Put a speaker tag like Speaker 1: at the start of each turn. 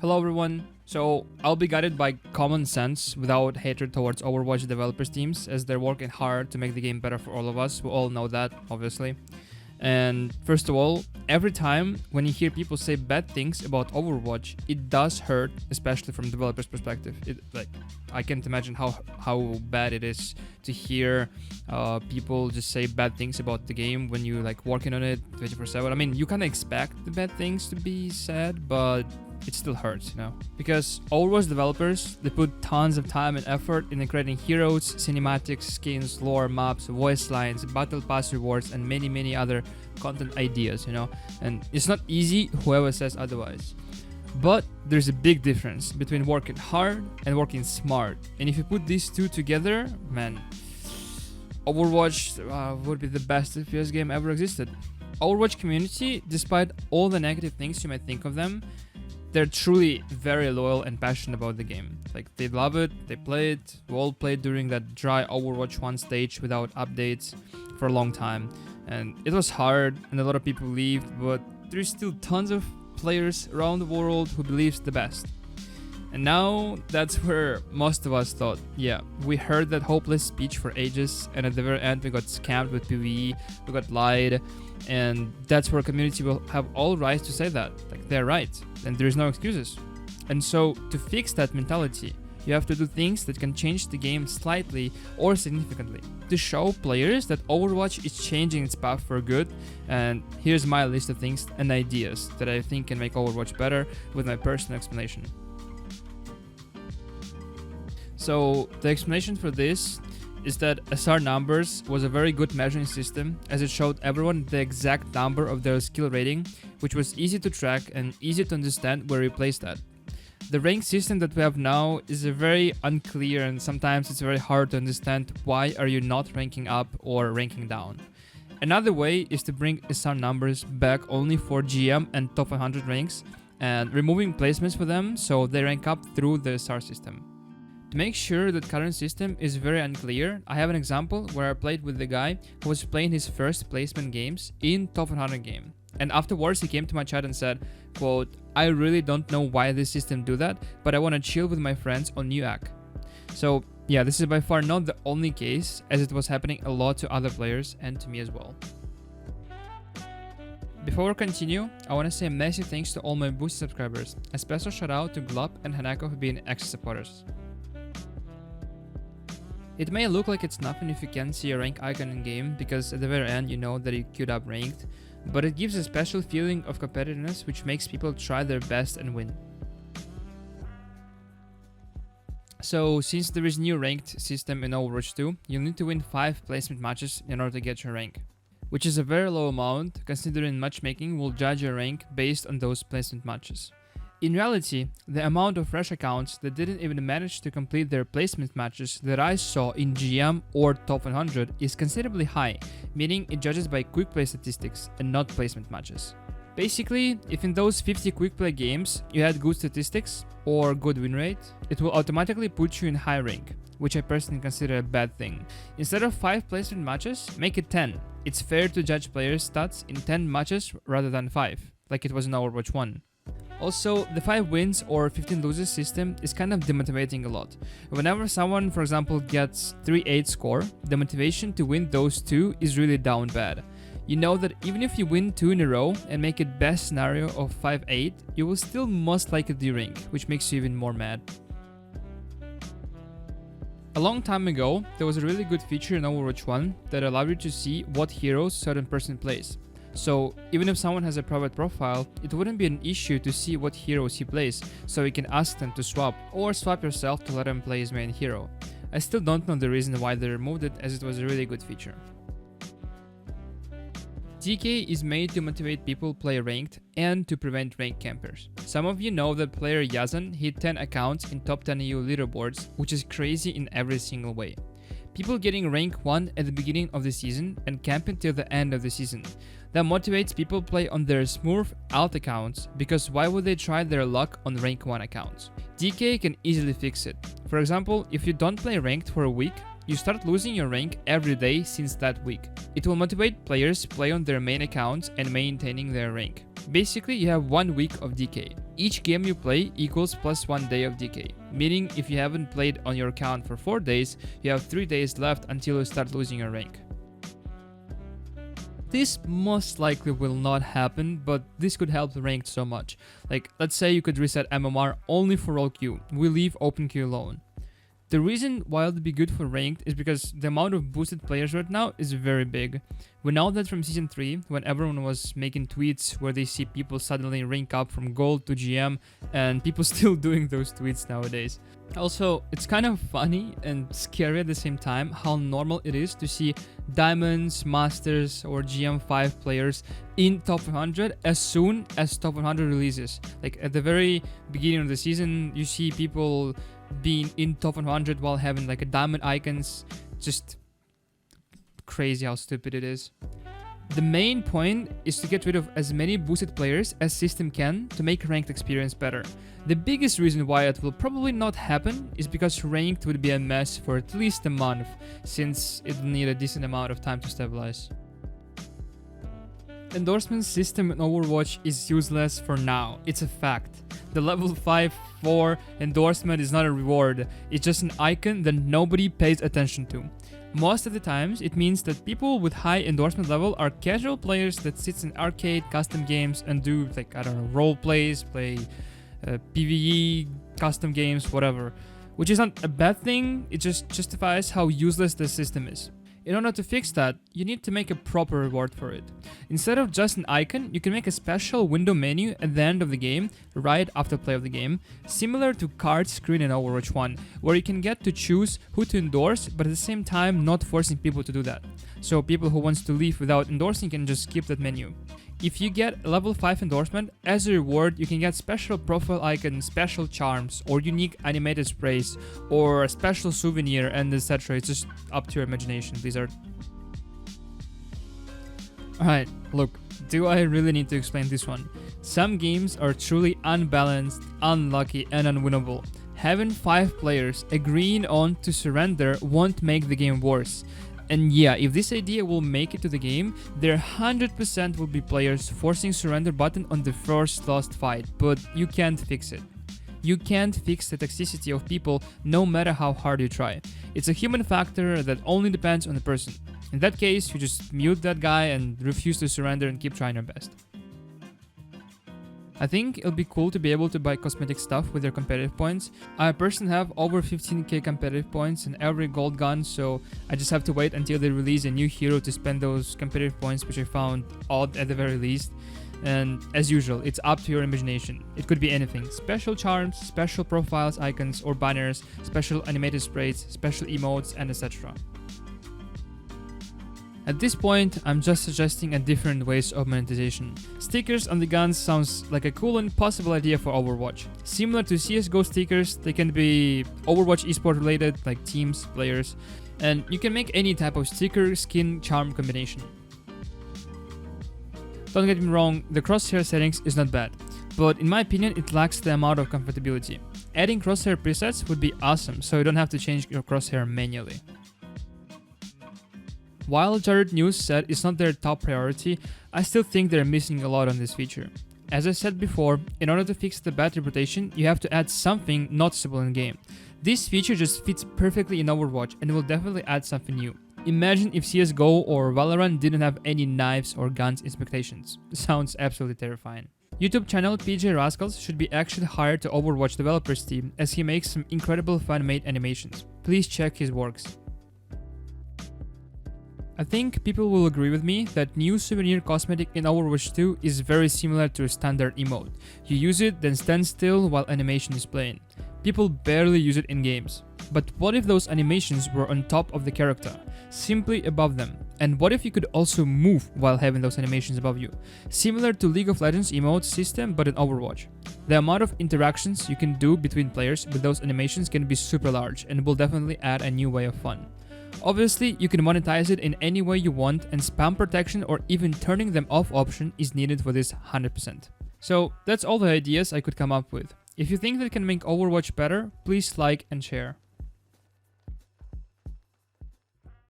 Speaker 1: Hello everyone. So I'll be guided by common sense without hatred towards Overwatch developers teams, as they're working hard to make the game better for all of us. We all know that, obviously. And first of all, every time when you hear people say bad things about Overwatch, it does hurt, especially from developers' perspective. I can't imagine how bad it is to hear people just say bad things about the game when you working on it 24/7. I mean, you kind of expect the bad things to be said, but it still hurts, because Overwatch developers, they put tons of time and effort in creating heroes, cinematics, skins, lore, maps, voice lines, battle pass rewards, and many other content ideas, and it's not easy, whoever says otherwise. But there's a big difference between working hard and working smart, and if you put these two together, man, Overwatch would be the best FPS game ever existed. Overwatch community, despite all the negative things you might think of them, they're truly very loyal and passionate about the game. They love it, they play it. We all played during that dry Overwatch 1 stage without updates for a long time. And it was hard and a lot of people left, but there's still tons of players around the world who believes the best. And now that's where most of us thought, yeah, we heard that hopeless speech for ages, and at the very end we got scammed with PvE, we got lied, and that's where community will have all rights to say that. They're right, and there is no excuses. And so to fix that mentality, you have to do things that can change the game slightly or significantly to show players that Overwatch is changing its path for good. And here's my list of things and ideas that I think can make Overwatch better with my personal explanation. So the explanation for this is that SR numbers was a very good measuring system, as it showed everyone the exact number of their skill rating, which was easy to track and easy to understand where we placed that. The rank system that we have now is very unclear, and sometimes it's very hard to understand why are you not ranking up or ranking down. Another way is to bring SR numbers back only for GM and top 100 ranks and removing placements for them so they rank up through the SR system. To make sure that current system is very unclear, I have an example where I played with the guy who was playing his first placement games in top 100 game. And afterwards he came to my chat and said, quote, "I really don't know why this system do that, but I want to chill with my friends on new AC." So yeah, this is by far not the only case, as it was happening a lot to other players and to me as well. Before we continue, I want to say a massive thanks to all my Boost subscribers. A special shout out to Glub and Hanako for being extra supporters. It may look like it's nothing if you can't see a rank icon in game, because at the very end you know that you queued up ranked, but it gives a special feeling of competitiveness which makes people try their best and win. So since there is new ranked system in Overwatch 2, you'll need to win 5 placement matches in order to get your rank, which is a very low amount considering matchmaking will judge your rank based on those placement matches. In reality, the amount of fresh accounts that didn't even manage to complete their placement matches that I saw in GM or top 100 is considerably high, meaning it judges by quick play statistics and not placement matches. Basically, if in those 50 quick play games you had good statistics or good win rate, it will automatically put you in high rank, which I personally consider a bad thing. Instead of 5 placement matches, make it 10. It's fair to judge players' stats in 10 matches rather than 5, like it was in Overwatch 1. Also, the 5 wins or 15 loses system is kind of demotivating a lot. Whenever someone, for example, gets 3-8 score, the motivation to win those 2 is really down bad. You know that even if you win 2 in a row and make it best scenario of 5-8, you will still most likely de-rank, which makes you even more mad. A long time ago, there was a really good feature in Overwatch 1 that allowed you to see what heroes certain person plays. So even if someone has a private profile, it wouldn't be an issue to see what heroes he plays, so you can ask them to swap, or swap yourself to let him play his main hero. I still don't know the reason why they removed it, as it was a really good feature. DECAY is made to motivate people play ranked and to prevent rank campers. Some of you know that player Yazan hit 10 accounts in top 10 EU leaderboards, which is crazy in every single way. People getting rank 1 at the beginning of the season and camping till the end of the season. That motivates people play on their Smurf alt accounts, because why would they try their luck on rank 1 accounts? DECAY can easily fix it. For example, if you don't play ranked for a week, you start losing your rank every day since that week. It will motivate players to play on their main accounts and maintaining their rank. Basically, you have 1 week of DECAY. Each game you play equals plus 1 day of DECAY, meaning if you haven't played on your account for 4 days, you have 3 days left until you start losing your rank. This most likely will not happen, but this could help the ranked so much. Like, let's say you could reset MMR only for roll queue. We leave open queue alone. The reason why it would be good for ranked is because the amount of boosted players right now is very big. We know that from Season 3, when everyone was making tweets where they see people suddenly rank up from gold to GM, and people still doing those tweets nowadays. Also, it's kind of funny and scary at the same time how normal it is to see Diamonds, Masters, or GM5 players in top 100 as soon as top 100 releases. Like at the very beginning of the season, you see people being in top 100 while having like a diamond icons. Just crazy how stupid it is. The main point is to get rid of as many boosted players as system can to make ranked experience better. The biggest reason why it will probably not happen is because ranked would be a mess for at least a month, since it will need a decent amount of time to stabilize. Endorsement system in Overwatch is useless for now, it's a fact. The level 5-4 endorsement is not a reward, it's just an icon that nobody pays attention to. Most of the times, it means that people with high endorsement level are casual players that sits in arcade, custom games and do like, I don't know, role plays, play PvE, custom games, whatever. Which is not a bad thing, it just justifies how useless the system is. In order to fix that, you need to make a proper reward for it. Instead of just an icon, you can make a special window menu at the end of the game, right after play of the game, similar to card screen in Overwatch 1, where you can get to choose who to endorse, but at the same time not forcing people to do that. So people who wants to leave without endorsing can just skip that menu. If you get a level 5 endorsement, as a reward you can get special profile icons, special charms, or unique animated sprays, or a special souvenir, and etc. It's just up to your imagination. These are... Alright, look, do I really need to explain this one? Some games are truly unbalanced, unlucky, and unwinnable. Having 5 players agreeing on to surrender won't make the game worse. And yeah, if this idea will make it to the game, there 100% will be players forcing surrender button on the first lost fight, but you can't fix it. You can't fix the toxicity of people no matter how hard you try. It's a human factor that only depends on the person. In that case, you just mute that guy and refuse to surrender and keep trying your best. I think it'll be cool to be able to buy cosmetic stuff with your competitive points. I personally have over 15k competitive points in every gold gun, so I just have to wait until they release a new hero to spend those competitive points, which I found odd at the very least. And as usual, it's up to your imagination. It could be anything: special charms, special profiles, icons or banners, special animated sprays, special emotes, and etc. At this point, I'm just suggesting a different ways of monetization. Stickers on the guns sounds like a cool and possible idea for Overwatch. Similar to CSGO stickers, they can be Overwatch esport related, like teams, players, and you can make any type of sticker, skin, charm combination. Don't get me wrong, the crosshair settings is not bad, but in my opinion it lacks the amount of comfortability. Adding crosshair presets would be awesome, so you don't have to change your crosshair manually. While Jared News said it's not their top priority, I still think they're missing a lot on this feature. As I said before, in order to fix the bad reputation, you have to add something noticeable in game. This feature just fits perfectly in Overwatch and will definitely add something new. Imagine if CSGO or Valorant didn't have any knives or guns expectations. Sounds absolutely terrifying. YouTube channel PJ Rascals should be actually hired to Overwatch developers team, as he makes some incredible fan-made animations. Please check his works. I think people will agree with me that new souvenir cosmetic in Overwatch 2 is very similar to a standard emote. You use it, then stand still while animation is playing. People barely use it in games. But what if those animations were on top of the character, simply above them? And what if you could also move while having those animations above you? Similar to League of Legends emote system, but in Overwatch. The amount of interactions you can do between players with those animations can be super large and will definitely add a new way of fun. Obviously, you can monetize it in any way you want, and spam protection or even turning them off option is needed for this 100%. So that's all the ideas I could come up with. If you think that can make Overwatch better, please like and share.